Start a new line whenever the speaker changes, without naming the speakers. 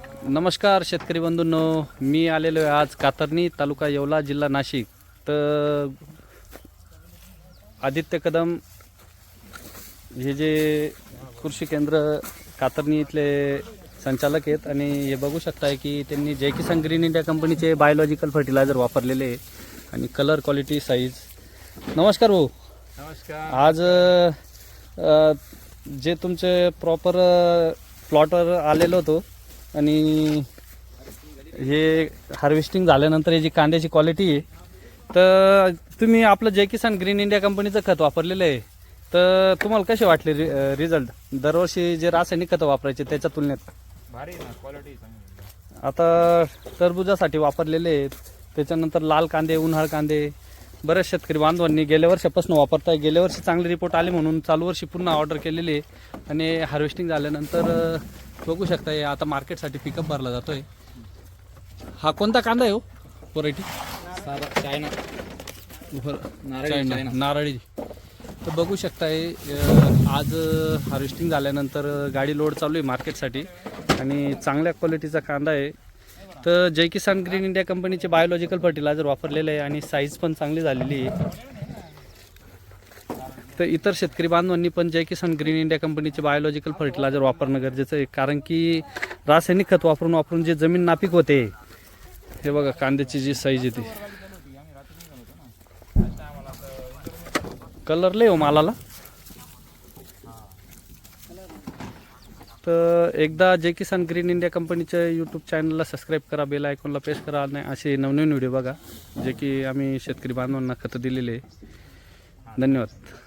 नमस्कार शेतकरी बंधूंनो, मी आलेलो आहे आज कातरणी तालुका येवला जिल्हा नाशिक. तर आदित्य कदम हे जे कृषी केंद्र कातरणी इथले संचालक आहेत आणि हे बघू शकताय की त्यांनी जय किसान ग्रीन इंडिया कंपनीचे बायोलॉजिकल फर्टिलायझर वापरलेले आहे आणि कलर क्वालिटी साईज. नमस्कार भाऊ.
नमस्कार.
आज जे तुमचे प्रॉपर प्लॉटवर आलेलो होतो आणि हे हार्वेस्टिंग झाल्यानंतर ही जी कांद्याची क्वालिटी आहे, तर तुम्ही आपलं जय किसान ग्रीन इंडिया कंपनीचं खत वापरलेलं आहे, तर तुम्हाला कसे वाटले रिझल्ट? दरवर्षी जे रासायनिक खतं वापरायचे त्याच्या तुलनेत
भारी ना, क्वालिटी चांगली.
आता टरबुजासाठी वापरलेले आहेत, त्याच्यानंतर लाल कांदे, उन्हाळ कांदे बरेच शेतकरी बांधवांनी गेल्या वर्षापासून वापरताय. गेल्या वर्षी चांगले रिपोर्ट आले म्हणून चालू वर्षी पुन्हा ऑर्डर केलेली आहे आणि हार्वेस्टिंग झाल्यानंतर बघू शकता आता मार्केटसाठी पिकअप भरला जातोय. हा कोणता कांदा आहे हो? व्हरायटी
चायना
नारळी. तर बघू शकताय आज हार्वेस्टिंग झाल्यानंतर गाडी लोड चालू आहे मार्केटसाठी आणि चांगल्या क्वालिटीचा कांदा आहे. तर जय किसान ग्रीन इंडिया कंपनीचे बायोलॉजिकल फर्टिलायझर वापरलेले आहे आणि साईज पण चांगली झालेली आहे. तर इतर शेतकरी बांधवांनी पण जय किसान ग्रीन इंडिया कंपनीचे बायोलॉजिकल फर्टिलायझर वापरणं गरजेचं आहे, कारण की रासायनिक खत वापरून जे जमीन नापीक होते, हे बघा कांद्याची जी साईज येते, कलर लय हो मालाला. तर एकदा जय किसान ग्रीन इंडिया कंपनीच्या यूट्यूब चॅनलला सबस्क्राईब करा, बेल आयकॉनला प्रेस करा आणि असे नवनवीन व्हिडिओ बघा जे की आम्ही शेतकरी बांधवांना खतं दिलेले आहे. धन्यवाद.